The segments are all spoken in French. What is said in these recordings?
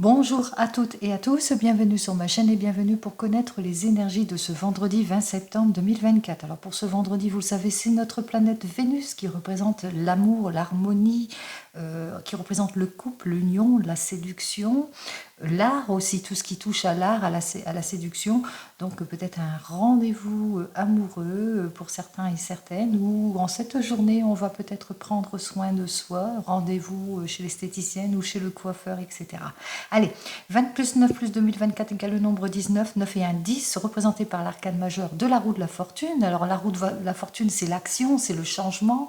Bonjour à toutes et à tous, bienvenue sur ma chaîne et bienvenue pour connaître les énergies de ce vendredi 20 septembre 2024. Alors pour ce vendredi, vous le savez, c'est notre planète Vénus qui représente l'amour, l'harmonie, qui représente le couple, l'union, la séduction, l'art aussi, tout ce qui touche à l'art, à la séduction. Donc peut-être un rendez-vous amoureux pour certains et certaines, ou en cette journée, on va peut-être prendre soin de soi, rendez-vous chez l'esthéticienne ou chez le coiffeur, etc. Allez, 20 plus 9 plus 2024 égale le nombre 19, 9 et 1, 10, représenté par l'arcane majeur de la roue de la fortune. Alors la roue de la fortune, c'est l'action, c'est le changement,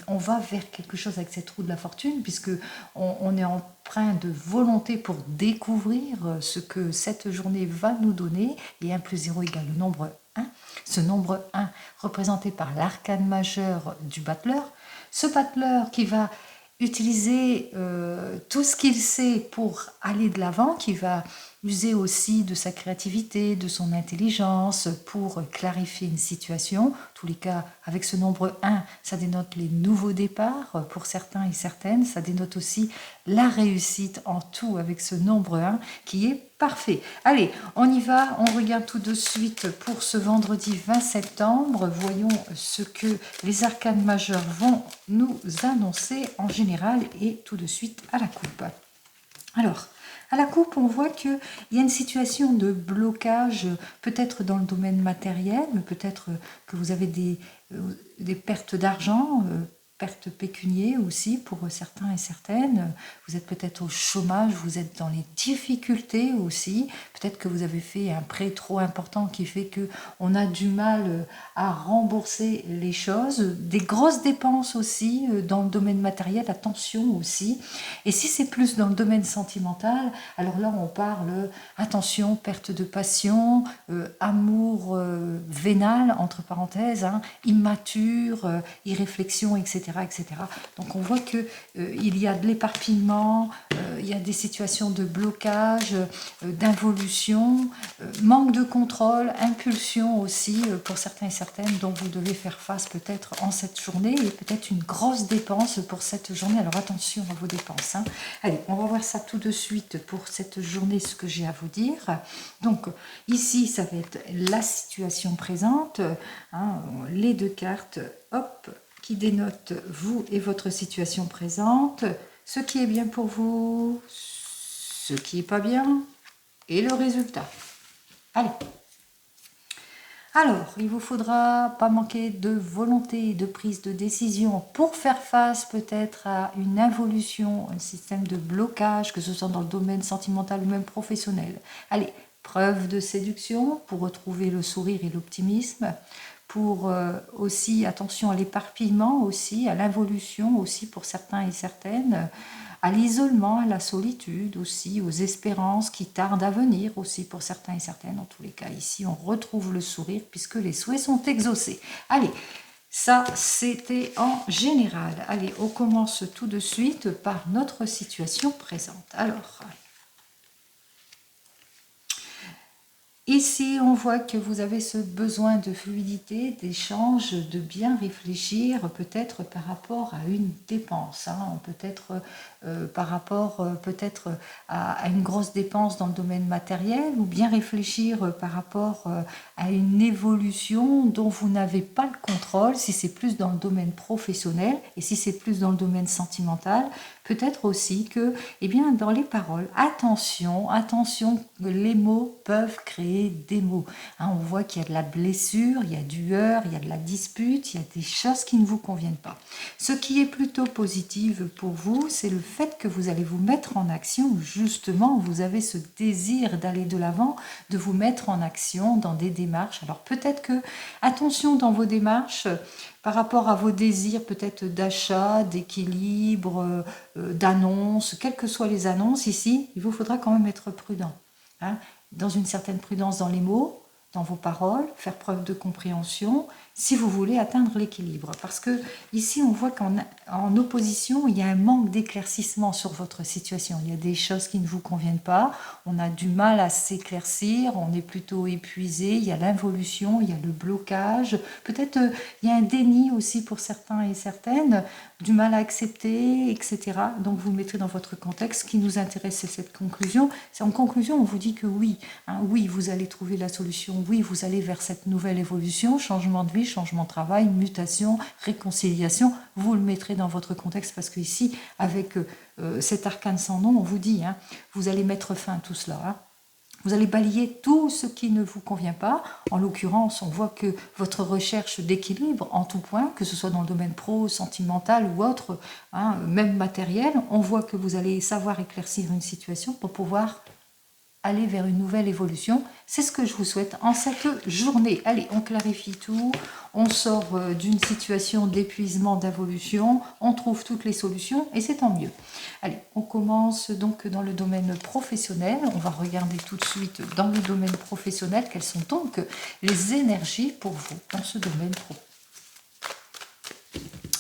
on va vers quelque chose avec cette roue de la fortune, puisque on est empreint de volonté pour découvrir ce que cette journée va nous donner, et 1 plus 0 égale le nombre 1. Ce nombre 1 représenté par l'arcane majeur du battleur, ce battleur qui va utiliser tout ce qu'il sait pour aller de l'avant, qui va user aussi de sa créativité, de son intelligence pour clarifier une situation. En tous les cas, avec ce nombre 1, ça dénote les nouveaux départs pour certains et certaines. Ça dénote aussi la réussite en tout avec ce nombre 1 qui est parfait. Allez, on y va, on regarde tout de suite pour ce vendredi 20 septembre. Voyons ce que les arcanes majeurs vont nous annoncer en général et tout de suite à la coupe. Alors, à la coupe, on voit qu'il y a une situation de blocage, peut-être dans le domaine matériel, peut-être que vous avez des pertes d'argent, pertes pécuniaires aussi pour certains et certaines. Vous êtes peut-être au chômage, vous êtes dans les difficultés aussi. Peut-être que vous avez fait un prêt trop important qui fait qu'on a du mal à rembourser les choses. Des grosses dépenses aussi dans le domaine matériel, attention aussi. Et si c'est plus dans le domaine sentimental, alors là on parle, attention, perte de passion, amour vénal, entre parenthèses, hein, immature, irréflexion, etc., etc. Donc on voit que il y a de l'éparpillement, il y a des situations de blocage, d'involution, manque de contrôle, impulsion aussi pour certains et certaines dont vous devez faire face peut-être en cette journée, et peut-être une grosse dépense pour cette journée. Alors attention à vos dépenses, hein. Allez, on va voir ça tout de suite pour cette journée, ce que j'ai à vous dire. Donc ici, ça va être la situation présente, hein, les deux cartes, hop, qui dénotent vous et votre situation présente, ce qui est bien pour vous, ce qui n'est pas bien, et le résultat. Allez. Alors, il vous faudra pas manquer de volonté et de prise de décision pour faire face peut-être à une involution, un système de blocage, que ce soit dans le domaine sentimental ou même professionnel. Allez, preuve de séduction pour retrouver le sourire et l'optimisme, pour aussi, attention à l'éparpillement aussi, à l'involution aussi pour certains et certaines, à l'isolement, à la solitude aussi, aux espérances qui tardent à venir aussi pour certains et certaines. En tous les cas, ici, on retrouve le sourire puisque les souhaits sont exaucés. Allez, ça, c'était en général. Allez, on commence tout de suite par notre situation présente. Alors, ici, on voit que vous avez ce besoin de fluidité, d'échange, de bien réfléchir, peut-être par rapport à une dépense, hein, peut-être par rapport peut-être à une grosse dépense dans le domaine matériel, ou bien réfléchir par rapport à une évolution dont vous n'avez pas le contrôle, si c'est plus dans le domaine professionnel, et si c'est plus dans le domaine sentimental, peut-être aussi que, eh bien, dans les paroles, attention, attention, les mots peuvent créer des mots. Hein, on voit qu'il y a de la blessure, il y a du heurt, il y a de la dispute, il y a des choses qui ne vous conviennent pas. Ce qui est plutôt positif pour vous, c'est le fait que vous allez vous mettre en action. Justement, vous avez ce désir d'aller de l'avant, de vous mettre en action dans des démarches. Alors peut-être que, attention dans vos démarches, par rapport à vos désirs peut-être d'achat, d'équilibre, d'annonces, quelles que soient les annonces ici, il vous faudra quand même être prudent, hein, dans une certaine prudence dans les mots, dans vos paroles, faire preuve de compréhension si vous voulez atteindre l'équilibre. Parce que ici, on voit qu'en opposition, il y a un manque d'éclaircissement sur votre situation. Il y a des choses qui ne vous conviennent pas, on a du mal à s'éclaircir, on est plutôt épuisé, il y a l'involution, il y a le blocage, peut-être il y a un déni aussi pour certains et certaines, du mal à accepter, etc. Donc vous mettez dans votre contexte. Ce qui nous intéresse, c'est cette conclusion. En conclusion, on vous dit que oui, hein, oui, vous allez trouver la solution, oui, vous allez vers cette nouvelle évolution, changement de vie, changement de travail, mutation, réconciliation. Vous le mettrez dans votre contexte parce que ici, avec cet arcane sans nom, on vous dit, hein, vous allez mettre fin à tout cela. Hein. Vous allez balayer tout ce qui ne vous convient pas. En l'occurrence, on voit que votre recherche d'équilibre en tout point, que ce soit dans le domaine pro, sentimental ou autre, hein, même matériel, on voit que vous allez savoir éclaircir une situation pour pouvoir aller vers une nouvelle évolution. C'est ce que je vous souhaite en cette journée. Allez, on clarifie tout, on sort d'une situation d'épuisement, d'involution, on trouve toutes les solutions et c'est tant mieux. Allez, on commence donc dans le domaine professionnel. On va regarder tout de suite dans le domaine professionnel quelles sont donc les énergies pour vous dans ce domaine pro.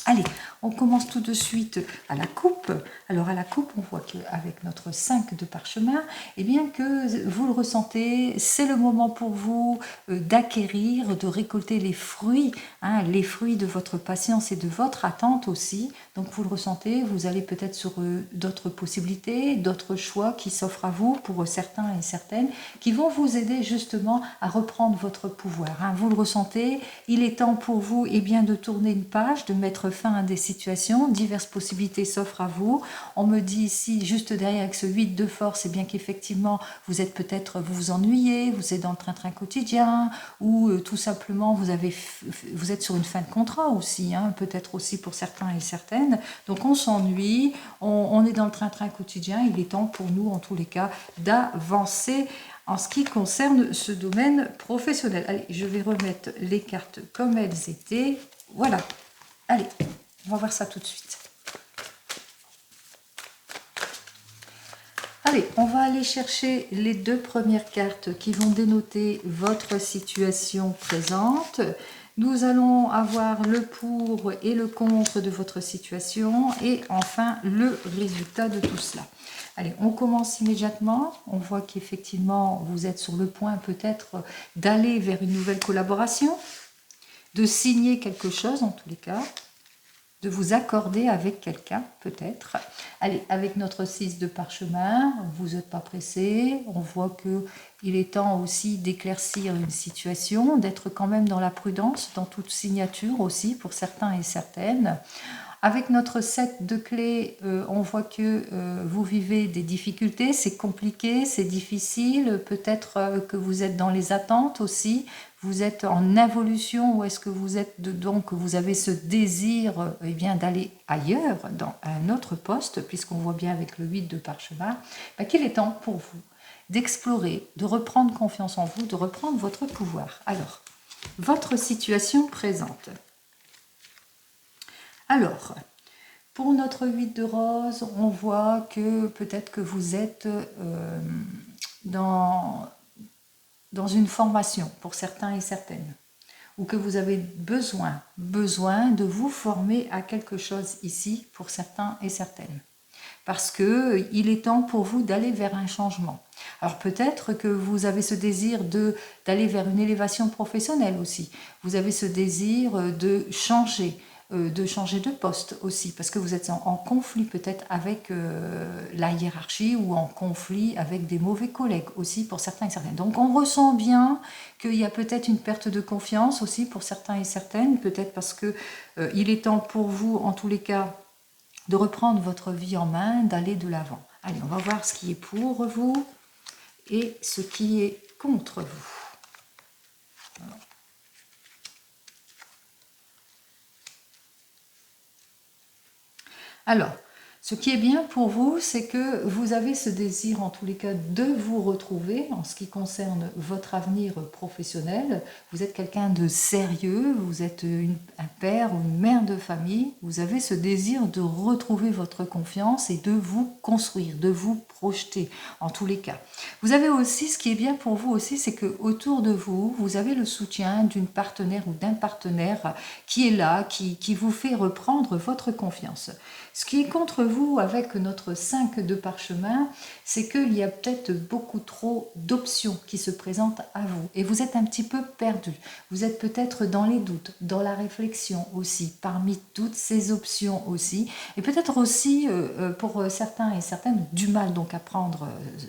Allez, on commence tout de suite à la coupe. Alors à la coupe, on voit qu'avec notre 5 de parchemin, eh bien que vous le ressentez, c'est le moment pour vous d'acquérir, de récolter les fruits de votre patience et de votre attente aussi. Donc vous le ressentez, vous allez peut-être sur d'autres possibilités, d'autres choix qui s'offrent à vous pour certains et certaines, qui vont vous aider justement à reprendre votre pouvoir. Hein. Vous le ressentez, il est temps pour vous bien, de tourner une page, de mettre fin à des situations, diverses possibilités s'offrent à vous. On me dit ici, juste derrière avec ce 8 de force, bien qu'effectivement, vous êtes peut-être, vous vous ennuyez, vous êtes dans le train-train quotidien, ou tout simplement, vous êtes sur une fin de contrat aussi, hein, peut-être aussi pour certains et certaines. Donc on s'ennuie, on est dans le train-train quotidien, il est temps pour nous, en tous les cas, d'avancer en ce qui concerne ce domaine professionnel. Allez, je vais remettre les cartes comme elles étaient. Voilà. Allez, on va voir ça tout de suite. Allez, on va aller chercher les 2 premières cartes qui vont dénoter votre situation présente. Nous allons avoir le pour et le contre de votre situation et enfin le résultat de tout cela. Allez, on commence immédiatement. On voit qu'effectivement, vous êtes sur le point peut-être d'aller vers une nouvelle collaboration, de signer quelque chose en tous les cas, de vous accorder avec quelqu'un peut-être. Allez, avec notre 6 de parchemin, vous n'êtes pas pressé. On voit qu'il est temps aussi d'éclaircir une situation, d'être quand même dans la prudence, dans toute signature aussi pour certains et certaines. Avec notre 7 de clés, on voit que vous vivez des difficultés, c'est compliqué, c'est difficile, peut-être que vous êtes dans les attentes aussi, vous êtes en involution ou est-ce que vous êtes donc vous avez ce désir bien d'aller ailleurs, dans un autre poste, puisqu'on voit bien avec le 8 de parchemin, qu'il est temps pour vous d'explorer, de reprendre confiance en vous, de reprendre votre pouvoir. Alors, votre situation présente. Alors, pour notre 8 de rose, on voit que peut-être que vous êtes dans une formation pour certains et certaines, ou que vous avez besoin de vous former à quelque chose ici pour certains et certaines. Parce qu'il est temps pour vous d'aller vers un changement. Alors peut-être que vous avez ce désir d'aller vers une élévation professionnelle aussi. Vous avez ce désir de changer de poste aussi, parce que vous êtes en conflit peut-être avec la hiérarchie ou en conflit avec des mauvais collègues aussi pour certains et certaines. Donc on ressent bien qu'il y a peut-être une perte de confiance aussi pour certains et certaines, peut-être parce que il est temps pour vous en tous les cas de reprendre votre vie en main, d'aller de l'avant. Allez, on va voir ce qui est pour vous et ce qui est contre vous. Alors, Ce qui est bien pour vous, c'est que vous avez ce désir, en tous les cas, de vous retrouver en ce qui concerne votre avenir professionnel. Vous êtes quelqu'un de sérieux, vous êtes un père ou une mère de famille. Vous avez ce désir de retrouver votre confiance et de vous construire, de vous projeter, en tous les cas. Vous avez aussi, ce qui est bien pour vous aussi, c'est que autour de vous, vous avez le soutien d'une partenaire ou d'un partenaire qui est là, qui vous fait reprendre votre confiance. Ce qui est contre vous avec notre 5 de parchemin, c'est qu'il y a peut-être beaucoup trop d'options qui se présentent à vous et vous êtes un petit peu perdu. Vous êtes peut-être dans les doutes, dans la réflexion aussi, parmi toutes ces options aussi, et peut-être aussi pour certains et certaines du mal donc à prendre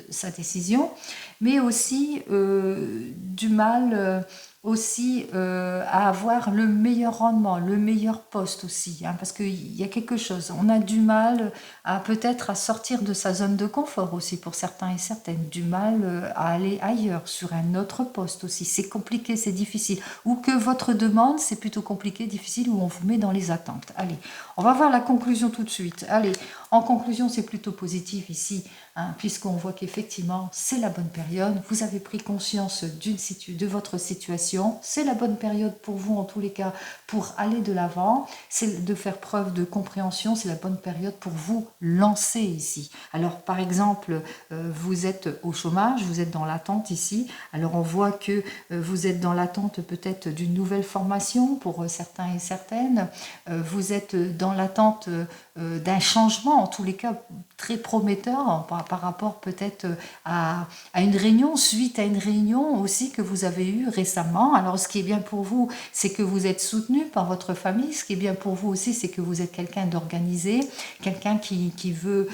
sa décision, mais aussi du mal aussi à avoir le meilleur rendement, le meilleur poste aussi, hein, parce qu'il y a quelque chose, on a du mal à peut-être à sortir de sa zone de confort aussi pour certains et certaines, du mal à aller ailleurs, sur un autre poste aussi, c'est compliqué, c'est difficile, ou que votre demande c'est plutôt compliqué, difficile, ou on vous met dans les attentes. Allez, on va voir la conclusion tout de suite. Allez, en conclusion c'est plutôt positif ici, hein, puisqu'on voit qu'effectivement c'est la bonne période, vous avez pris conscience de votre situation, c'est la bonne période pour vous en tous les cas pour aller de l'avant, c'est de faire preuve de compréhension, c'est la bonne période pour vous lancer ici. Alors par exemple, vous êtes au chômage, vous êtes dans l'attente ici, alors on voit que vous êtes dans l'attente peut-être d'une nouvelle formation pour certains et certaines, vous êtes dans l'attente d'un changement, en tous les cas très prometteur par rapport peut-être à une réunion, suite à une réunion aussi que vous avez eue récemment. Alors ce qui est bien pour vous, c'est que vous êtes soutenu par votre famille. Ce qui est bien pour vous aussi, c'est que vous êtes quelqu'un d'organisé, quelqu'un qui veut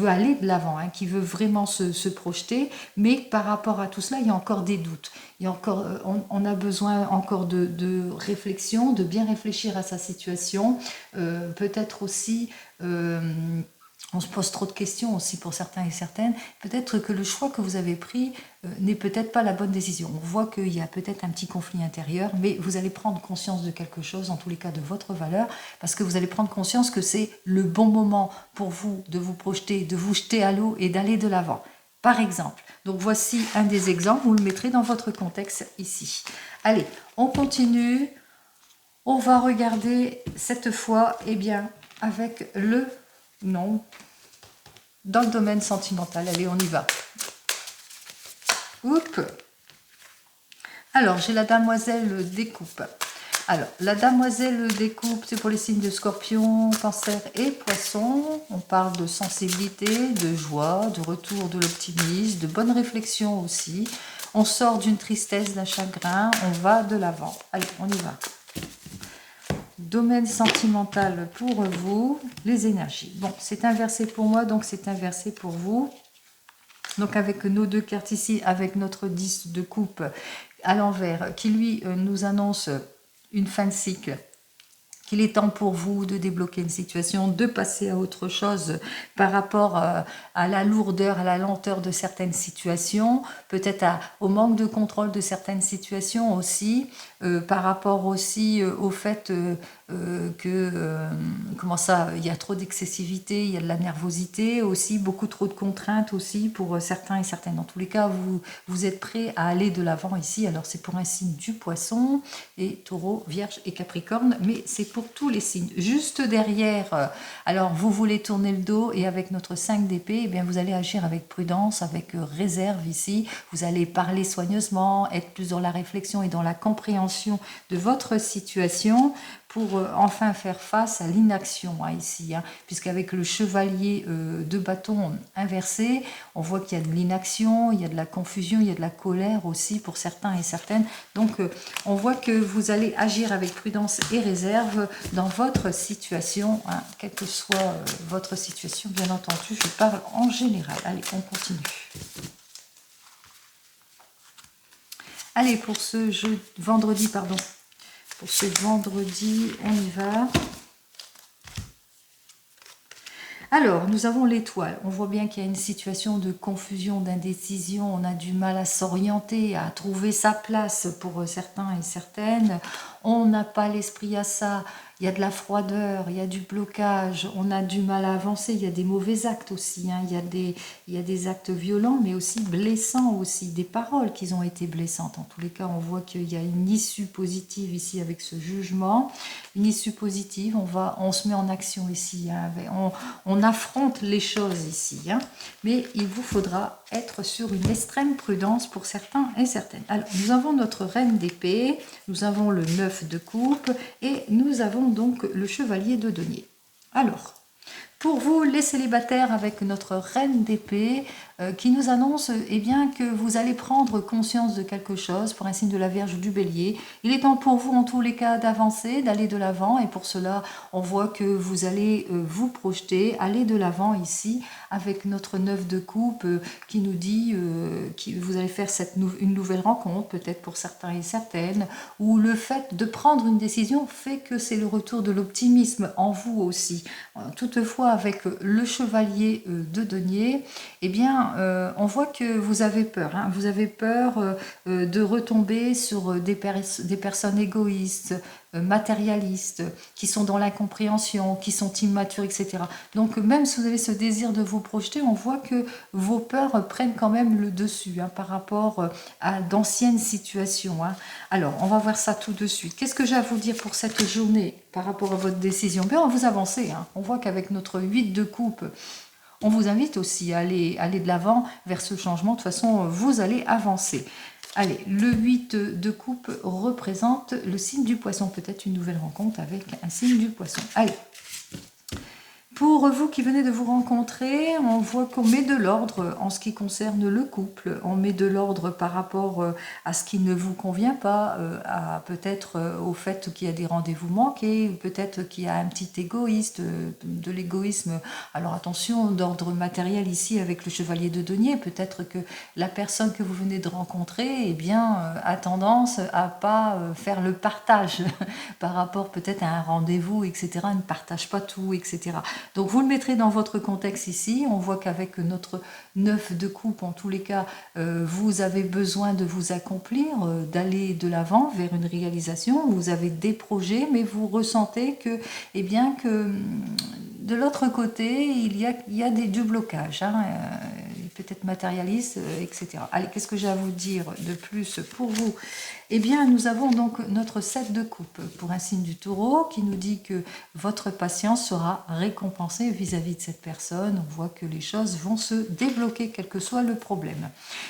aller de l'avant, hein, qui veut vraiment se projeter. Mais par rapport à tout cela, il y a encore des doutes. Il y a encore, on a besoin encore de réflexion, de bien réfléchir à sa situation. Peut-être aussi... on se pose trop de questions aussi pour certains et certaines. Peut-être que le choix que vous avez pris n'est peut-être pas la bonne décision. On voit qu'il y a peut-être un petit conflit intérieur, mais vous allez prendre conscience de quelque chose, en tous les cas de votre valeur, parce que vous allez prendre conscience que c'est le bon moment pour vous de vous projeter, de vous jeter à l'eau et d'aller de l'avant. Par exemple. Donc voici un des exemples, vous le mettrez dans votre contexte ici. Allez, on continue. On va regarder cette fois, eh bien, avec le non, dans le domaine sentimental. Allez, on y va. Oups. Alors, j'ai la damoiselle des coupes. Alors, la damoiselle des coupes, c'est pour les signes de Scorpion, Cancer et Poisson. On parle de sensibilité, de joie, de retour de l'optimisme, de bonne réflexion aussi. On sort d'une tristesse, d'un chagrin, on va de l'avant. Allez, on y va. Domaine sentimental pour vous, les énergies. Bon, c'est inversé pour moi, donc c'est inversé pour vous. Donc avec nos deux cartes ici, avec notre 10 de coupe à l'envers, qui lui nous annonce une fin de cycle, qu'il est temps pour vous de débloquer une situation, de passer à autre chose par rapport à la lourdeur, à la lenteur de certaines situations, peut-être au manque de contrôle de certaines situations aussi, par rapport aussi au fait comment ça, il y a trop d'excessivité, il y a de la nervosité aussi, beaucoup trop de contraintes aussi pour certains et certaines. Dans tous les cas, vous êtes prêts à aller de l'avant ici. Alors c'est pour un signe du Poisson et Taureau, Vierge et Capricorne, mais c'est pour tous les signes. Juste derrière, alors vous voulez tourner le dos et avec notre 5 d'épée, eh bien vous allez agir avec prudence, avec réserve ici. Vous allez parler soigneusement, être plus dans la réflexion et dans la compréhension de votre situation pour enfin faire face à l'inaction ici, hein, puisqu'avec le chevalier de bâton inversé, on voit qu'il y a de l'inaction, il y a de la confusion, il y a de la colère aussi pour certains et certaines. Donc on voit que vous allez agir avec prudence et réserve dans votre situation, hein, quelle que soit votre situation, bien entendu, je parle en général. Allez, on continue. Allez, pour ce vendredi, pardon. Pour ce vendredi, on y va. Alors, nous avons l'étoile. On voit bien qu'il y a une situation de confusion, d'indécision. On a du mal à s'orienter, à trouver sa place pour certains et certaines. On n'a pas l'esprit à ça. il y a de la froideur, il y a du blocage, on a du mal à avancer, il y a des mauvais actes aussi, hein, il y a des actes violents, mais aussi blessants aussi, des paroles qui ont été blessantes. En tous les cas, on voit qu'il y a une issue positive ici avec ce jugement, une issue positive, on se met en action ici, hein, on affronte les choses ici, hein, mais il vous faudra être sur une extrême prudence pour certains et certaines. Alors, nous avons notre reine d'épée, nous avons le 9 de coupe et nous avons donc le chevalier de denier. Alors, pour vous, les célibataires, avec notre reine d'épée qui nous annonce bien, que vous allez prendre conscience de quelque chose pour un signe de la Vierge ou du Bélier. Il est temps pour vous, en tous les cas, d'avancer, d'aller de l'avant. Et pour cela, on voit que vous allez vous projeter, aller de l'avant ici, avec notre 9 de coupe qui nous dit que vous allez faire une nouvelle rencontre, peut-être pour certains et certaines, où le fait de prendre une décision fait que c'est le retour de l'optimisme en vous aussi. Toutefois, avec le chevalier de denier, eh bien, on voit que vous avez peur. Hein. Vous avez peur de retomber sur des personnes égoïstes, matérialistes, qui sont dans l'incompréhension, qui sont immatures, etc. Donc, même si vous avez ce désir de vous projeter, on voit que vos peurs prennent quand même le dessus par rapport à d'anciennes situations. Hein. Alors, on va voir ça tout de suite. Qu'est-ce que j'ai à vous dire pour cette journée par rapport à votre décision? Bien, vous avancez. Hein. On voit qu'avec notre 8 de coupe, on vous invite aussi à aller de l'avant vers ce changement. De toute façon, vous allez avancer. Allez, le 8 de coupe représente le signe du poisson. Peut-être une nouvelle rencontre avec un signe du poisson. Allez. Pour vous qui venez de vous rencontrer, on voit qu'on met de l'ordre en ce qui concerne le couple. On met de l'ordre par rapport à ce qui ne vous convient pas, à peut-être au fait qu'il y a des rendez-vous manqués, peut-être qu'il y a un petit égoïste, de l'égoïsme. Alors attention, d'ordre matériel ici avec le chevalier de denier, peut-être que la personne que vous venez de rencontrer a tendance à pas faire le partage par rapport peut-être à un rendez-vous, etc. Elle ne partage pas tout, etc. Donc vous le mettrez dans votre contexte ici. On voit qu'avec notre 9 de coupe, en tous les cas, vous avez besoin de vous accomplir, d'aller de l'avant vers une réalisation. Vous avez des projets, mais vous ressentez que, que de l'autre côté, il y a du blocage, hein, peut-être matérialiste, etc. Allez, qu'est-ce que j'ai à vous dire de plus pour vous? Eh bien, nous avons donc notre 7 de coupe pour un signe du taureau qui nous dit que votre patience sera récompensée vis-à-vis de cette personne. On voit que les choses vont se débloquer, quel que soit le problème.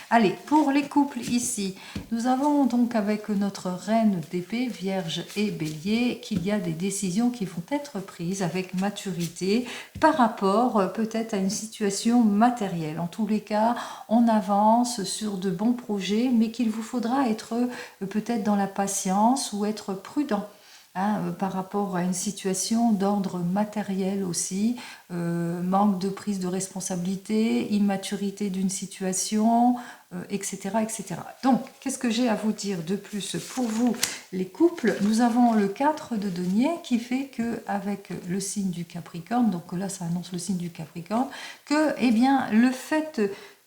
Allez, pour les couples ici, nous avons donc avec notre reine d'épée, vierge et bélier, qu'il y a des décisions qui vont être prises avec maturité par rapport peut-être à une situation matérielle. En tous les cas, on avance sur de bons projets, mais qu'il vous faudra être peut-être dans la patience ou être prudent. Hein, par rapport à une situation d'ordre matériel aussi, manque de prise de responsabilité, immaturité d'une situation, etc., etc. Donc, qu'est-ce que j'ai à vous dire de plus pour vous, les couples? Nous avons le 4 de denier qui fait qu'avec le signe du Capricorne, donc là ça annonce le signe du Capricorne, que le fait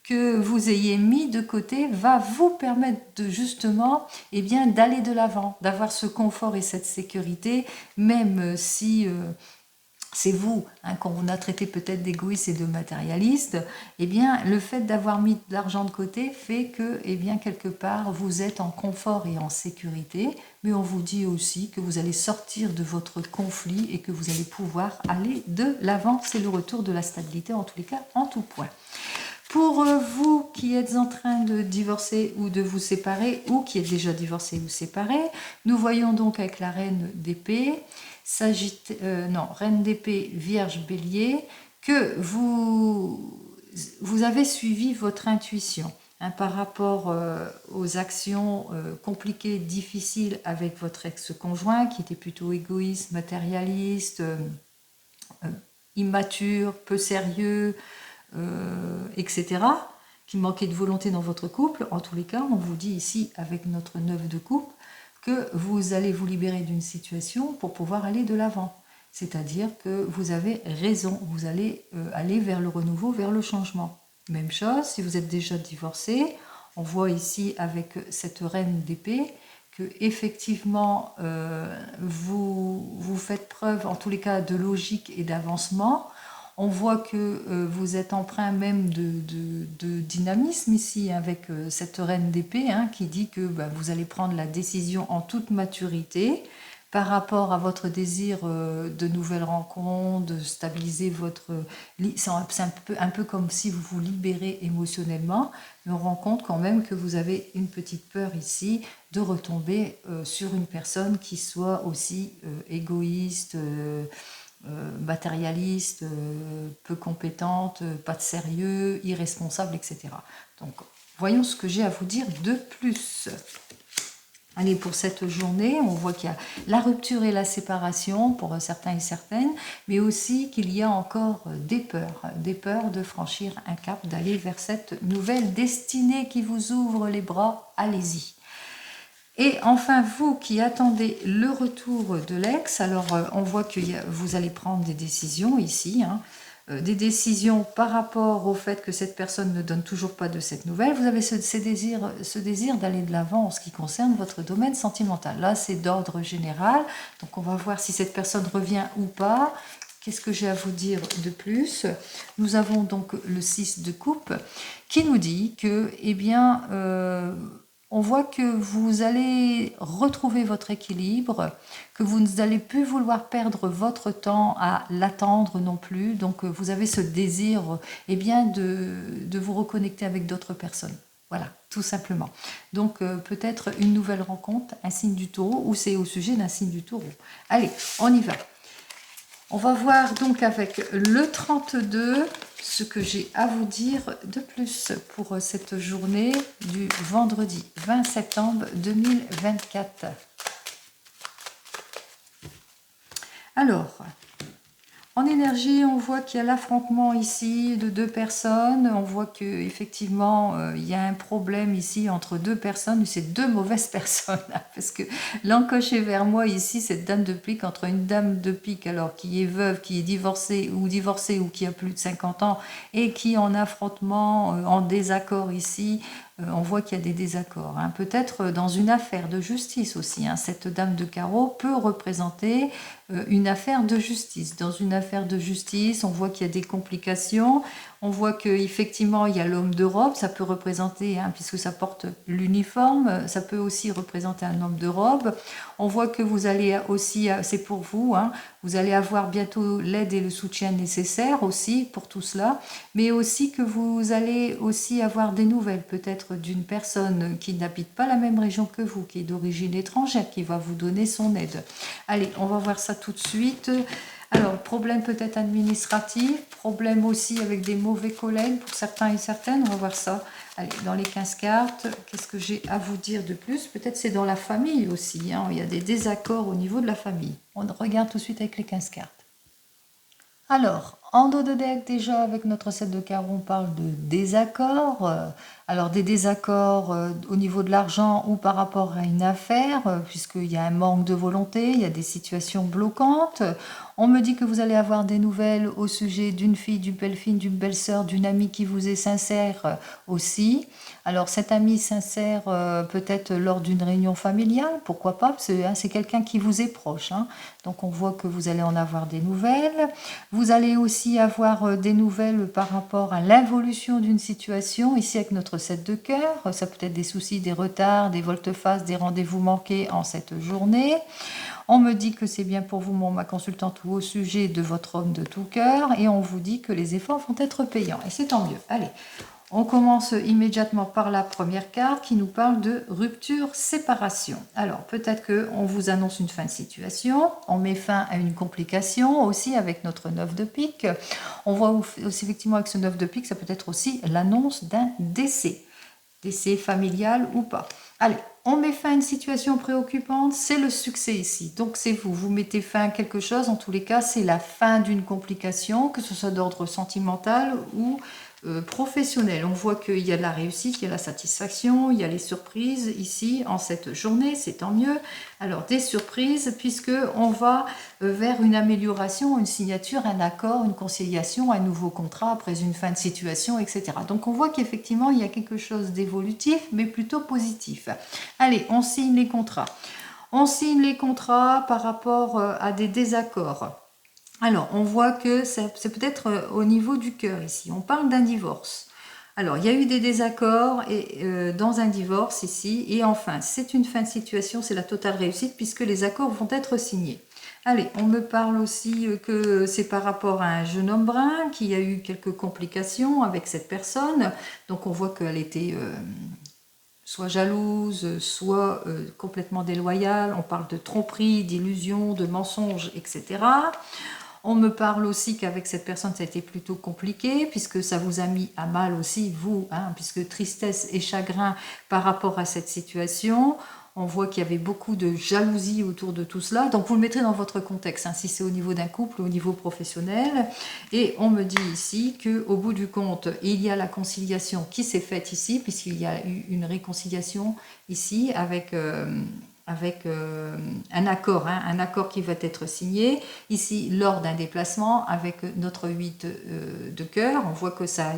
que vous ayez mis de côté va vous permettre de justement d'aller de l'avant, d'avoir ce confort et cette sécurité, même si c'est vous qu'on a traité peut-être d'égoïste et de matérialiste. Le fait d'avoir mis de l'argent de côté fait que quelque part vous êtes en confort et en sécurité, mais on vous dit aussi que vous allez sortir de votre conflit et que vous allez pouvoir aller de l'avant. C'est le retour de la stabilité, en tous les cas, en tout point. Pour vous qui êtes en train de divorcer ou de vous séparer, ou qui êtes déjà divorcé ou séparé, nous voyons donc avec la reine d'épée, reine d'épée, vierge, bélier, que vous avez suivi votre intuition par rapport aux actions compliquées, difficiles avec votre ex-conjoint, qui était plutôt égoïste, matérialiste, immature, peu sérieux, etc., qui manquait de volonté dans votre couple. En tous les cas, on vous dit ici, avec notre 9 de coupe, que vous allez vous libérer d'une situation pour pouvoir aller de l'avant. C'est-à-dire que vous avez raison, vous allez aller vers le renouveau, vers le changement. Même chose, si vous êtes déjà divorcé, on voit ici avec cette reine d'épée que effectivement vous faites preuve, en tous les cas, de logique et d'avancement. On voit que vous êtes empreint même de dynamisme ici, avec cette reine d'épée, hein, qui dit que vous allez prendre la décision en toute maturité par rapport à votre désir de nouvelles rencontres, de stabiliser votre... C'est un peu comme si vous vous libérez émotionnellement, mais on rend compte quand même que vous avez une petite peur ici de retomber sur une personne qui soit aussi égoïste, matérialiste, peu compétente, pas de sérieux, irresponsable, etc. Donc, voyons ce que j'ai à vous dire de plus. Allez, pour cette journée, on voit qu'il y a la rupture et la séparation pour certains et certaines, mais aussi qu'il y a encore des peurs de franchir un cap, d'aller vers cette nouvelle destinée qui vous ouvre les bras, allez-y. Et enfin, vous qui attendez le retour de l'ex, alors on voit que vous allez prendre des décisions ici, hein, des décisions par rapport au fait que cette personne ne donne toujours pas de cette nouvelle. Vous avez ce désir d'aller de l'avant en ce qui concerne votre domaine sentimental. Là, c'est d'ordre général, donc on va voir si cette personne revient ou pas. Qu'est-ce que j'ai à vous dire de plus? Nous avons donc le 6 de coupe qui nous dit que, eh bien, on voit que vous allez retrouver votre équilibre, que vous n'allez plus vouloir perdre votre temps à l'attendre non plus. Donc vous avez ce désir eh bien, de vous reconnecter avec d'autres personnes. Voilà, tout simplement. Donc peut-être une nouvelle rencontre, un signe du taureau, ou c'est au sujet d'un signe du taureau. Allez, on y va. On va voir donc avec le 32 ce que j'ai à vous dire de plus pour cette journée du vendredi 20 septembre 2024. Alors, en énergie, on voit qu'il y a l'affrontement ici de deux personnes. On voit qu'effectivement, il y a un problème ici entre deux personnes. C'est deux mauvaises personnes. Parce que l'encoché vers moi ici, cette dame de pique, entre une dame de pique alors qui est veuve, qui est divorcée ou qui a plus de 50 ans et qui en affrontement, en désaccord ici, on voit qu'il y a des désaccords. Hein. Peut-être dans une affaire de justice aussi. Hein. Cette dame de carreau peut représenter une affaire de justice. Dans une affaire de justice, on voit qu'il y a des complications. On voit qu'effectivement, il y a l'homme de robe. Ça peut représenter, hein, puisque ça porte l'uniforme, ça peut aussi représenter un homme de robe. On voit que vous allez aussi, c'est pour vous, hein, vous allez avoir bientôt l'aide et le soutien nécessaires aussi pour tout cela, mais aussi que vous allez aussi avoir des nouvelles peut-être d'une personne qui n'habite pas la même région que vous, qui est d'origine étrangère, qui va vous donner son aide. Allez, on va voir ça tout de suite. Alors, problème peut-être administratif, problème aussi avec des mauvais collègues pour certains et certaines, on va voir ça. Allez, dans les 15 cartes, qu'est-ce que j'ai à vous dire de plus? Peut-être c'est dans la famille aussi, hein, il y a des désaccords au niveau de la famille. On regarde tout de suite avec les 15 cartes. Alors, en dos de deck, déjà, avec notre set de cartes, on parle de désaccords. Alors, des désaccords au niveau de l'argent ou par rapport à une affaire, puisqu'il y a un manque de volonté, il y a des situations bloquantes. On me dit que vous allez avoir des nouvelles au sujet d'une fille, d'une belle fille, d'une belle sœur, d'une amie qui vous est sincère aussi. Alors, cette amie sincère, peut-être lors d'une réunion familiale, pourquoi pas, parce que c'est quelqu'un qui vous est proche. Hein. Donc, on voit que vous allez en avoir des nouvelles. Vous allez aussi avoir des nouvelles par rapport à l'évolution d'une situation, ici avec notre 7 de cœur. Ça peut être des soucis, des retards, des volte-face, des rendez-vous manqués en cette journée. On me dit que c'est bien pour vous, ma consultante, ou au sujet de votre homme de tout cœur, et on vous dit que les efforts vont être payants, et c'est tant mieux. Allez, on commence immédiatement par la première carte qui nous parle de rupture, séparation. Alors, peut-être qu'on vous annonce une fin de situation, on met fin à une complication aussi avec notre 9 de pique. On voit aussi effectivement avec ce 9 de pique, ça peut être aussi l'annonce d'un décès familial ou pas. Allez, on met fin à une situation préoccupante, c'est le succès ici. Donc c'est vous mettez fin à quelque chose, en tous les cas, c'est la fin d'une complication, que ce soit d'ordre sentimental ou professionnel. On voit qu'il y a de la réussite, il y a la satisfaction, il y a les surprises ici en cette journée, c'est tant mieux. Alors des surprises puisque on va vers une amélioration, une signature, un accord, une conciliation, un nouveau contrat après une fin de situation, etc. Donc on voit qu'effectivement il y a quelque chose d'évolutif mais plutôt positif. Allez, on signe les contrats. On signe les contrats par rapport à des désaccords. Alors, on voit que c'est peut-être au niveau du cœur ici. On parle d'un divorce. Alors, il y a eu des désaccords dans un divorce ici. Et enfin, c'est une fin de situation, c'est la totale réussite puisque les accords vont être signés. Allez, on me parle aussi que c'est par rapport à un jeune homme brun qui a eu quelques complications avec cette personne. Donc, on voit qu'elle était soit jalouse, soit complètement déloyale. On parle de tromperie, d'illusion, de mensonge, etc. On me parle aussi qu'avec cette personne, ça a été plutôt compliqué, puisque ça vous a mis à mal aussi, vous, puisque tristesse et chagrin par rapport à cette situation. On voit qu'il y avait beaucoup de jalousie autour de tout cela. Donc, vous le mettrez dans votre contexte, si c'est au niveau d'un couple ou au niveau professionnel. Et on me dit ici qu'au bout du compte, il y a la conciliation qui s'est faite ici, puisqu'il y a eu une réconciliation ici avec un accord qui va être signé ici lors d'un déplacement avec notre 8 de cœur. On voit que ça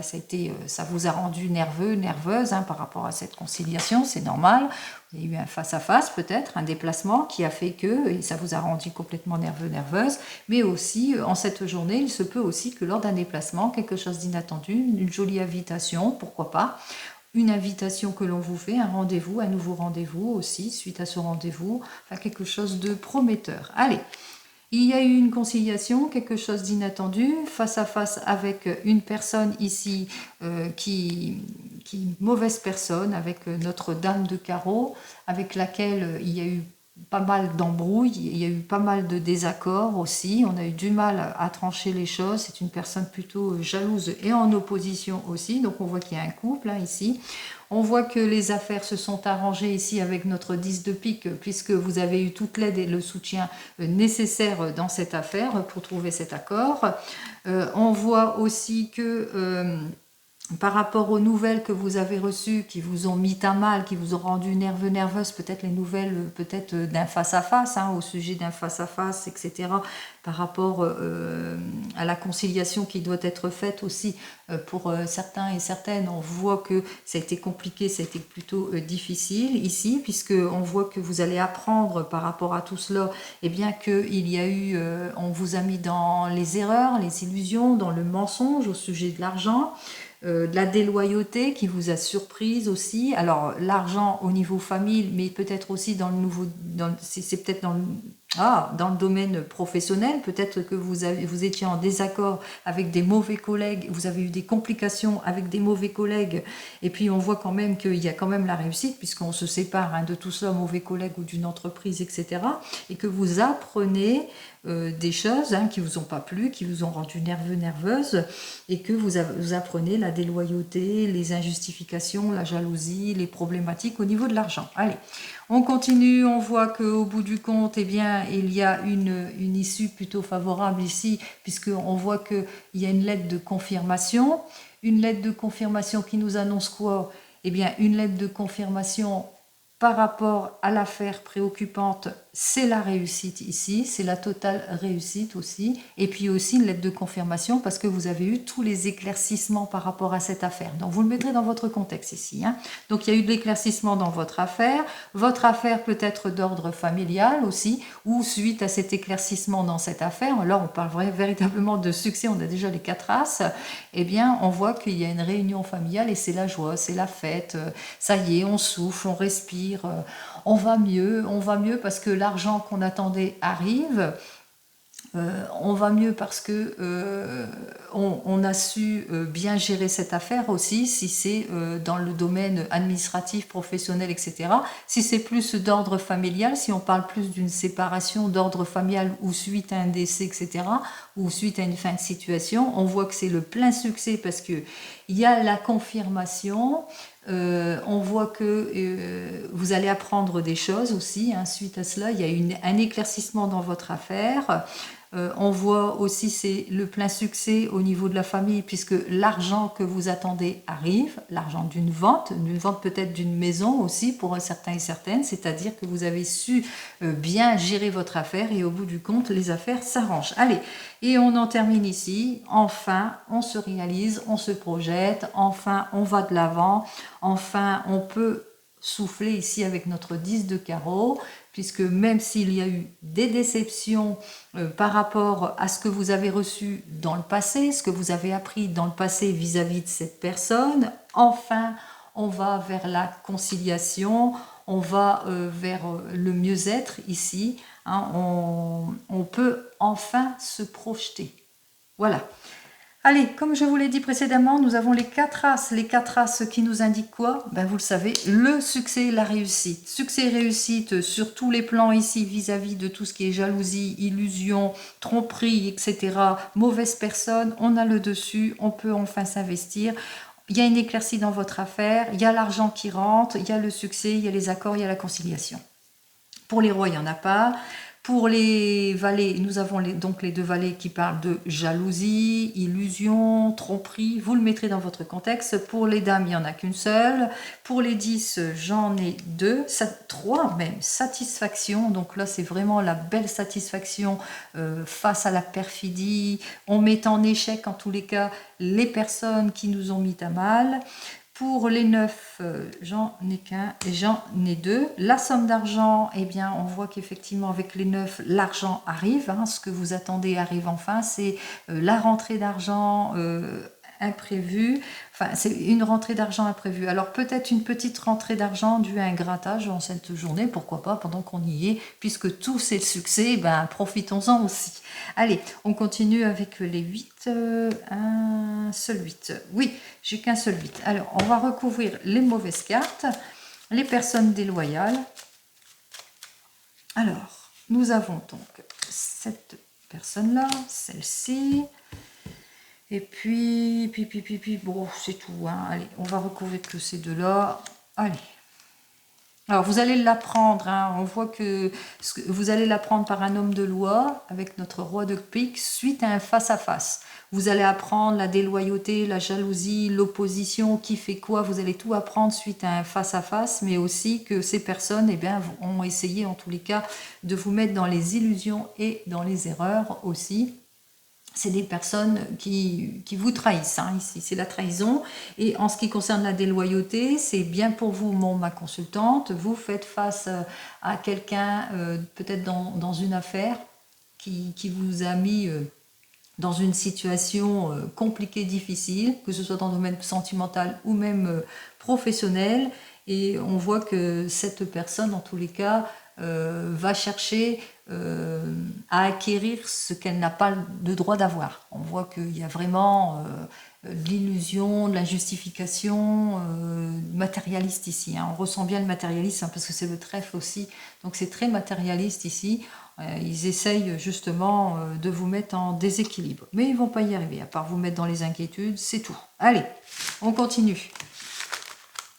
vous a rendu nerveux, nerveuse par rapport à cette conciliation, c'est normal. Il y a eu un face-à-face peut-être, un déplacement qui a fait que et ça vous a rendu complètement nerveux, nerveuse, mais aussi en cette journée, il se peut aussi que lors d'un déplacement, quelque chose d'inattendu, une jolie invitation, pourquoi pas, une invitation que l'on vous fait, un rendez-vous, un nouveau rendez-vous aussi, suite à ce rendez-vous, enfin quelque chose de prometteur. Allez, il y a eu une conciliation, quelque chose d'inattendu, face à face avec une personne ici qui mauvaise personne, avec notre dame de carreau, avec laquelle il y a eu pas mal d'embrouilles, il y a eu pas mal de désaccords aussi, on a eu du mal à trancher les choses, c'est une personne plutôt jalouse et en opposition aussi, donc on voit qu'il y a un couple ici. On voit que les affaires se sont arrangées ici avec notre 10 de pique, puisque vous avez eu toute l'aide et le soutien nécessaire dans cette affaire pour trouver cet accord. On voit aussi que par rapport aux nouvelles que vous avez reçues, qui vous ont mis à mal, qui vous ont rendu nerveux, nerveuse, peut-être les nouvelles peut-être d'un face-à-face, au sujet d'un face-à-face, etc., par rapport à la conciliation qui doit être faite aussi pour certains et certaines. On voit que ça a été compliqué, ça a été plutôt difficile ici, puisqu'on voit que vous allez apprendre par rapport à tout cela, et bien qu'il y a eu, on vous a mis dans les erreurs, les illusions, dans le mensonge au sujet de l'argent, de la déloyauté qui vous a surprise aussi. Alors l'argent au niveau famille, mais peut-être aussi dans le nouveau, c'est peut-être dans le domaine professionnel, peut-être que vous étiez en désaccord avec des mauvais collègues, vous avez eu des complications avec des mauvais collègues, et puis on voit quand même qu'il y a quand même la réussite, puisqu'on se sépare de tout cela, mauvais collègues ou d'une entreprise, etc., et que vous apprenez des choses qui vous ont pas plu, qui vous ont rendu nerveux, nerveuse, et que vous apprenez la déloyauté, les injustifications, la jalousie, les problématiques au niveau de l'argent. Allez, on continue, on voit qu'au bout du compte, eh bien, il y a une issue plutôt favorable ici, puisqu'on voit qu'il y a une lettre de confirmation. Une lettre de confirmation qui nous annonce quoi? Eh bien, une lettre de confirmation par rapport à l'affaire préoccupante, c'est la réussite ici, c'est la totale réussite aussi. Et puis aussi une lettre de confirmation parce que vous avez eu tous les éclaircissements par rapport à cette affaire. Donc vous le mettrez dans votre contexte ici. Donc il y a eu de l'éclaircissement dans votre affaire. Votre affaire peut être d'ordre familial aussi, ou suite à cet éclaircissement dans cette affaire, alors on parle véritablement de succès, on a déjà les 4 as, eh bien on voit qu'il y a une réunion familiale et c'est la joie, c'est la fête, ça y est, on souffle, on respire, on va mieux parce que l'argent qu'on attendait arrive. On va mieux parce que on a su bien gérer cette affaire aussi, si c'est dans le domaine administratif, professionnel, etc. Si c'est plus d'ordre familial, si on parle plus d'une séparation d'ordre familial ou suite à un décès, etc., ou suite à une fin de situation, on voit que c'est le plein succès parce que il y a la confirmation. On voit que vous allez apprendre des choses aussi. Suite à cela, il y a un éclaircissement dans votre affaire. On voit aussi c'est le plein succès au niveau de la famille puisque l'argent que vous attendez arrive, l'argent d'une vente peut-être d'une maison aussi pour certains et certaines, c'est-à-dire que vous avez su bien gérer votre affaire et au bout du compte, les affaires s'arrangent. Allez, et on en termine ici. Enfin, on se réalise, on se projette, enfin, on va de l'avant, enfin, on peut souffler ici avec notre 10 de carreau, puisque même s'il y a eu des déceptions par rapport à ce que vous avez reçu dans le passé, ce que vous avez appris dans le passé vis-à-vis de cette personne, enfin, on va vers la conciliation, on va vers le mieux-être ici, hein, on peut enfin se projeter. Voilà. Allez, comme je vous l'ai dit précédemment, nous avons les 4 as. Les 4 as qui nous indiquent quoi? Ben, vous le savez, le succès et la réussite. Succès et réussite sur tous les plans ici vis-à-vis de tout ce qui est jalousie, illusion, tromperie, etc. Mauvaise personne, on a le dessus, on peut enfin s'investir. Il y a une éclaircie dans votre affaire, il y a l'argent qui rentre, il y a le succès, il y a les accords, il y a la conciliation. Pour les rois, il n'y en a pas. Pour les valets, nous avons donc les 2 valets qui parlent de jalousie, illusion, tromperie. Vous le mettrez dans votre contexte. Pour les dames, il n'y en a qu'une seule. Pour les 10, j'en ai 2, 3 même. Satisfaction, donc là c'est vraiment la belle satisfaction face à la perfidie. On met en échec en tous les cas les personnes qui nous ont mis à mal. Pour les 9, j'en ai qu'un et j'en ai 2. La somme d'argent, eh bien, on voit qu'effectivement avec les 9, l'argent arrive. Hein, ce que vous attendez arrive enfin. C'est la rentrée d'argent imprévue. Enfin, c'est une rentrée d'argent imprévue. Alors peut-être une petite rentrée d'argent due à un grattage en cette journée. Pourquoi pas, pendant qu'on y est. Puisque tout c'est le succès, ben, profitons-en aussi. Allez, on continue avec les 8. Un seul 8. Oui, j'ai qu'un seul 8. Alors, on va recouvrir les mauvaises cartes, les personnes déloyales. Alors, nous avons donc cette personne-là, celle-ci. Et puis, bon, c'est tout. Hein. Allez, on va recouvrir que ces deux-là. Allez. Alors, vous allez l'apprendre, hein. On voit que vous allez l'apprendre par un homme de loi, avec notre roi de pique, suite à un face-à-face. Vous allez apprendre la déloyauté, la jalousie, l'opposition, qui fait quoi. Vous allez tout apprendre suite à un face-à-face, mais aussi que ces personnes eh bien, ont essayé, en tous les cas, de vous mettre dans les illusions et dans les erreurs aussi. C'est des personnes qui vous trahissent, hein, ici, c'est la trahison. Et en ce qui concerne la déloyauté, c'est bien pour vous, ma consultante, vous faites face à quelqu'un, peut-être dans une affaire, qui vous a mis dans une situation compliquée, difficile, que ce soit dans le domaine sentimental ou même professionnel. Et on voit que cette personne, en tous les cas, va chercher à acquérir ce qu'elle n'a pas le droit d'avoir. On voit qu'il y a vraiment de l'illusion, de la justification matérialiste ici. Hein. On ressent bien le matérialisme hein, parce que c'est le trèfle aussi. Donc c'est très matérialiste ici. Ils essayent justement de vous mettre en déséquilibre. Mais ils ne vont pas y arriver, à part vous mettre dans les inquiétudes, c'est tout. Allez, on continue.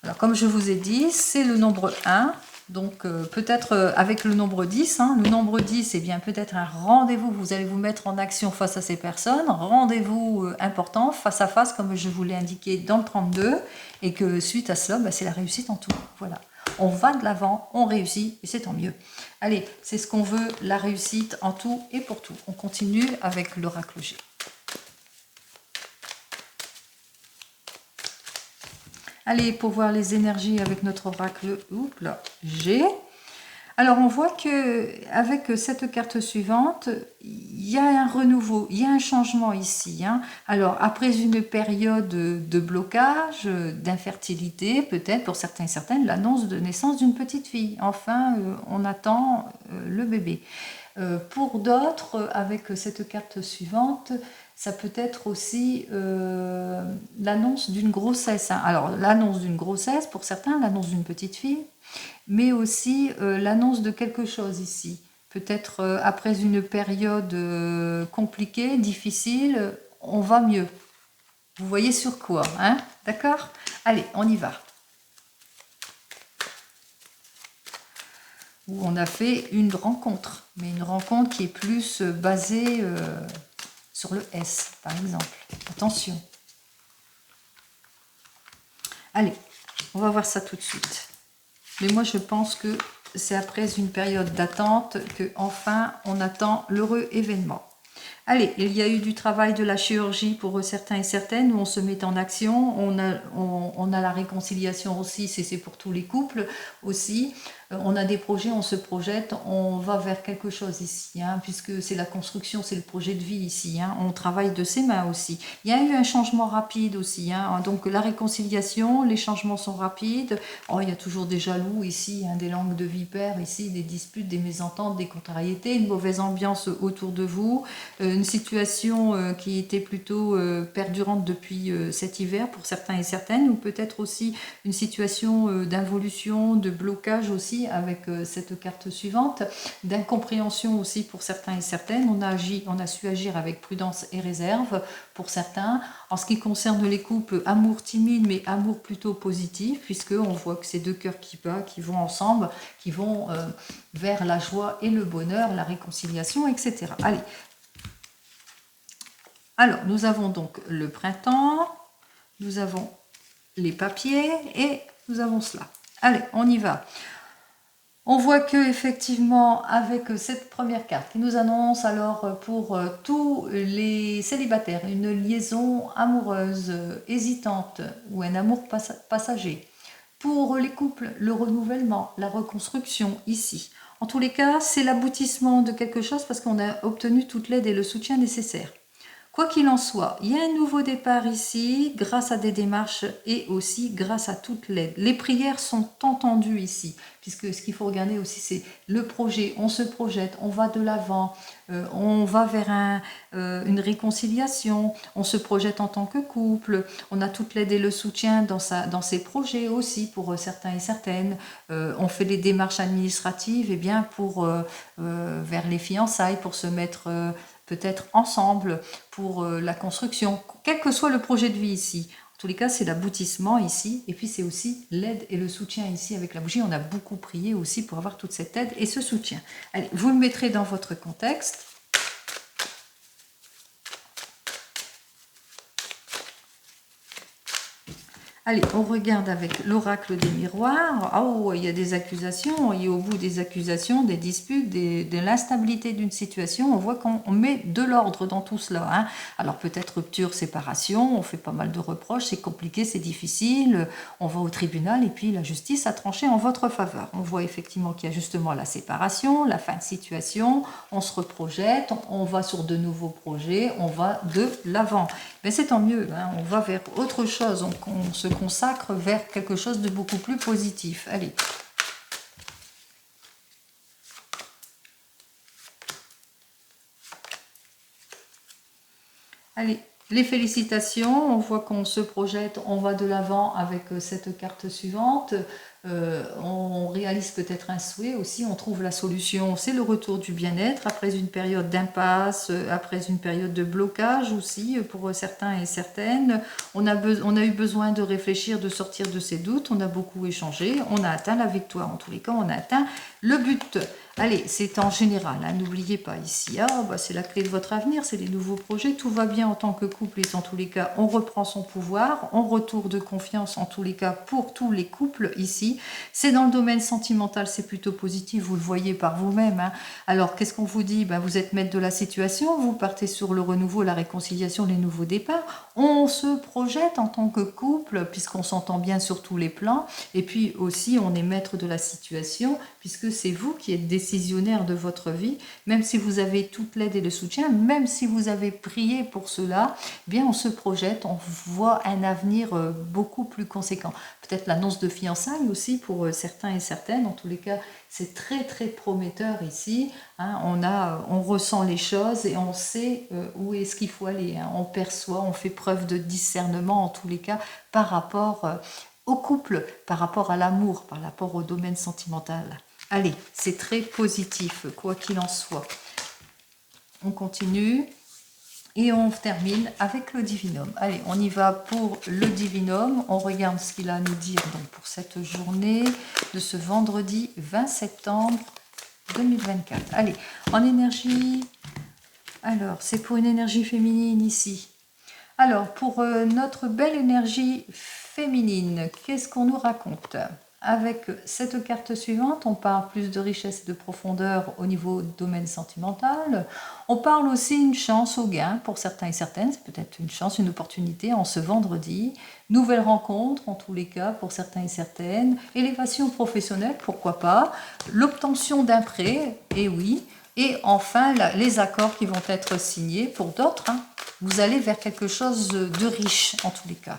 Alors comme je vous ai dit, c'est le nombre 1. Donc peut-être avec le nombre 10, hein, le nombre 10, eh bien peut-être un rendez-vous, vous allez vous mettre en action face à ces personnes, rendez-vous important, face à face, comme je vous l'ai indiqué dans le 32, et que suite à cela, bah, c'est la réussite en tout. Voilà. On va de l'avant, on réussit, et c'est tant mieux. Allez, c'est ce qu'on veut, la réussite en tout et pour tout. On continue avec l'oracle G. Allez, pour voir les énergies avec notre oracle G. Alors, on voit que avec cette carte suivante, il y a un renouveau, il y a un changement ici. Hein. Alors, après une période de blocage, d'infertilité, peut-être pour certains et certaines, l'annonce de naissance d'une petite fille. Enfin, on attend le bébé. Pour d'autres, avec cette carte suivante, ça peut être aussi l'annonce d'une grossesse. Hein. Alors, l'annonce d'une grossesse, pour certains, l'annonce d'une petite fille, mais aussi l'annonce de quelque chose ici. Peut-être après une période compliquée, difficile, on va mieux. Vous voyez sur quoi, hein? D'accord? Allez, on y va. où on a fait une rencontre, mais une rencontre qui est plus basée sur le S, par exemple. Attention. Allez, on va voir ça tout de suite. Mais moi, je pense que c'est après une période d'attente que enfin on attend l'heureux événement. Allez, il y a eu du travail de la chirurgie pour certains et certaines, où on se met en action. On a la réconciliation aussi, c'est pour tous les couples aussi. On a des projets, on se projette, on va vers quelque chose ici, hein, puisque c'est la construction, c'est le projet de vie ici. Hein, on travaille de ses mains aussi. Il y a eu un changement rapide aussi. Hein, donc la réconciliation, les changements sont rapides. Oh, il y a toujours des jaloux ici, hein, des langues de vipères ici, des disputes, des mésententes, des contrariétés, une mauvaise ambiance autour de vous. Une situation qui était plutôt perdurante depuis cet hiver pour certains et certaines, ou peut-être aussi une situation d'involution, de blocage aussi avec cette carte suivante, d'incompréhension aussi pour certains et certaines. On a su agir avec prudence et réserve pour certains. En ce qui concerne les couples, amour timide, mais amour plutôt positif, puisqu'on voit que ces deux cœurs qui battent, qui vont ensemble, qui vont vers la joie et le bonheur, la réconciliation, etc. Allez. Alors, nous avons donc le printemps, nous avons les papiers et nous avons cela. Allez, on y va. On voit que effectivement, avec cette première carte qui nous annonce alors pour tous les célibataires une liaison amoureuse, hésitante ou un amour passager. Pour les couples, le renouvellement, la reconstruction ici. En tous les cas, c'est l'aboutissement de quelque chose parce qu'on a obtenu toute l'aide et le soutien nécessaires. Quoi qu'il en soit, il y a un nouveau départ ici, grâce à des démarches et aussi grâce à toute l'aide. Les prières sont entendues ici, puisque ce qu'il faut regarder aussi, c'est le projet. On se projette, on va de l'avant, on va vers une réconciliation, on se projette en tant que couple, on a toute l'aide et le soutien dans ses projets aussi pour certains et certaines. On fait des démarches administratives et bien vers les fiançailles, pour se mettre peut-être ensemble pour la construction, quel que soit le projet de vie ici. En tous les cas, c'est l'aboutissement ici, et puis c'est aussi l'aide et le soutien ici avec la bougie. On a beaucoup prié aussi pour avoir toute cette aide et ce soutien. Allez, vous le mettrez dans votre contexte. Allez, on regarde avec l'oracle des miroirs. Oh, il y a des accusations, et au bout des accusations, des disputes, de l'instabilité d'une situation, on voit qu'on met de l'ordre dans tout cela. Hein. Alors peut-être rupture, séparation, on fait pas mal de reproches, c'est compliqué, c'est difficile, on va au tribunal et puis la justice a tranché en votre faveur. On voit effectivement qu'il y a justement la séparation, la fin de situation, on se reprojette, on va sur de nouveaux projets, on va de l'avant. Mais c'est tant mieux, hein, on va vers autre chose, on se consacre vers quelque chose de beaucoup plus positif. Allez. Allez, les félicitations, on voit qu'on se projette, on va de l'avant avec cette carte suivante. On réalise peut-être un souhait aussi, on trouve la solution, c'est le retour du bien-être après une période d'impasse, après une période de blocage aussi pour certains et certaines. On a eu besoin de réfléchir, de sortir de ses doutes, on a beaucoup échangé, on a atteint la victoire, en tous les cas on a atteint le but. Allez, c'est en général, hein, n'oubliez pas ici, c'est la clé de votre avenir, c'est les nouveaux projets, tout va bien en tant que couple et en tous les cas, on reprend son pouvoir, on retourne de confiance en tous les cas pour tous les couples ici. C'est dans le domaine sentimental, c'est plutôt positif, vous le voyez par vous-même. Hein. Alors, qu'est-ce qu'on vous dit? Vous êtes maître de la situation, vous partez sur le renouveau, la réconciliation, les nouveaux départs. On se projette en tant que couple, puisqu'on s'entend bien sur tous les plans. Et puis aussi, on est maître de la situation, puisque c'est vous qui êtes décisionnaire de votre vie. Même si vous avez toute l'aide et le soutien, même si vous avez prié pour cela, bien on se projette, on voit un avenir beaucoup plus conséquent. Peut-être l'annonce de fiançailles aussi pour certains et certaines. En tous les cas, c'est très très prometteur ici. Hein. On ressent les choses et on sait où est-ce qu'il faut aller. Hein. On perçoit, on fait preuve de discernement en tous les cas par rapport au couple, par rapport à l'amour, par rapport au domaine sentimental. Allez, c'est très positif, quoi qu'il en soit. On continue. Et on termine avec le divinum. Allez, on y va pour le divinum. On regarde ce qu'il a à nous dire donc, pour cette journée de ce vendredi 20 septembre 2024. Allez, en énergie, alors c'est pour une énergie féminine ici. Alors, pour notre belle énergie féminine, qu'est-ce qu'on nous raconte? Avec cette carte suivante, on parle plus de richesse et de profondeur au niveau du domaine sentimental. On parle aussi une chance au gain pour certains et certaines. C'est peut-être une chance, une opportunité en ce vendredi. Nouvelle rencontre, en tous les cas, pour certains et certaines. Élévation professionnelle, pourquoi pas. L'obtention d'un prêt, et oui. Et enfin, les accords qui vont être signés pour d'autres. Vous allez vers quelque chose de riche, en tous les cas.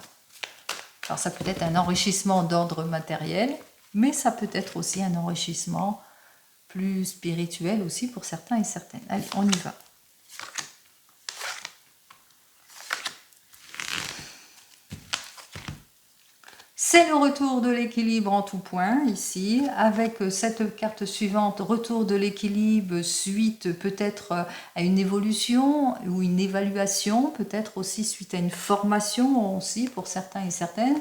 Alors ça peut être un enrichissement d'ordre matériel, mais ça peut être aussi un enrichissement plus spirituel aussi pour certains et certaines. Allez, on y va. C'est le retour de l'équilibre en tout point ici, avec cette carte suivante, retour de l'équilibre suite peut-être à une évolution ou une évaluation, peut-être aussi suite à une formation aussi pour certains et certaines.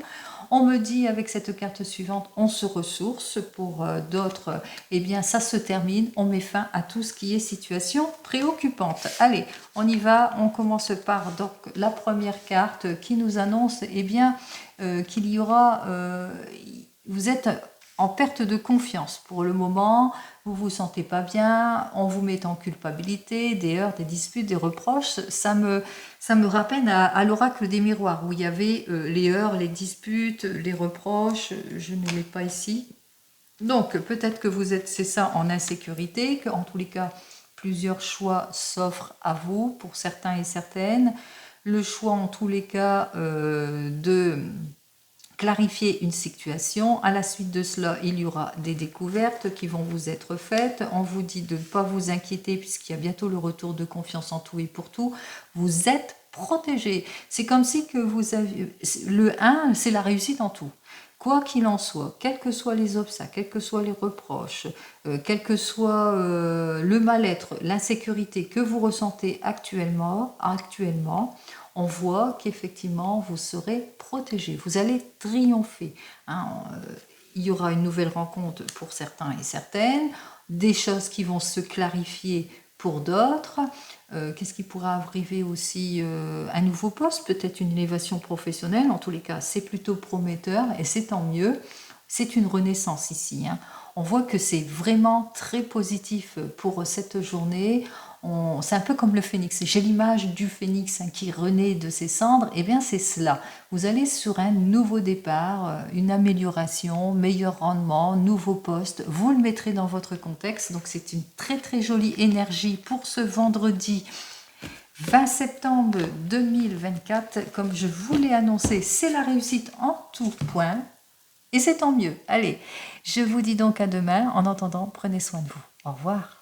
On me dit avec cette carte suivante, on se ressource, pour d'autres, eh bien ça se termine, on met fin à tout ce qui est situation préoccupante. Allez, on y va, on commence par donc la première carte qui nous annonce eh bien qu'il y aura, vous êtes en perte de confiance pour le moment, vous vous sentez pas bien, on vous met en culpabilité, des heurts, des disputes, des reproches. Ça me rappelle à l'oracle des miroirs où il y avait les heurts, les disputes, les reproches. Je ne l'ai pas ici. Donc peut-être que vous êtes, c'est ça, en insécurité, qu'en tous les cas plusieurs choix s'offrent à vous pour certains et certaines. Le choix en tous les cas de clarifier une situation. À la suite de cela, il y aura des découvertes qui vont vous être faites. On vous dit de ne pas vous inquiéter puisqu'il y a bientôt le retour de confiance en tout et pour tout. Vous êtes protégé. C'est comme si que vous aviez... Le 1, c'est la réussite en tout. Quoi qu'il en soit, quels que soient les obstacles, quels que soient les reproches, quel que soit le mal-être, l'insécurité que vous ressentez actuellement, on voit qu'effectivement vous serez protégé, vous allez triompher. Il y aura une nouvelle rencontre pour certains et certaines, des choses qui vont se clarifier pour d'autres. Qu'est-ce qui pourra arriver aussi? Un nouveau poste, peut-être une élévation professionnelle. En tous les cas, c'est plutôt prometteur et c'est tant mieux. C'est une renaissance ici. On voit que c'est vraiment très positif pour cette journée. C'est un peu comme le phénix. J'ai l'image du phénix qui renaît de ses cendres. Eh bien, c'est cela. Vous allez sur un nouveau départ, une amélioration, meilleur rendement, nouveau poste. Vous le mettrez dans votre contexte. Donc, c'est une très, très jolie énergie pour ce vendredi 20 septembre 2024. Comme je vous l'ai annoncé, c'est la réussite en tout point. Et c'est tant mieux. Allez, je vous dis donc à demain. En attendant, prenez soin de vous. Au revoir.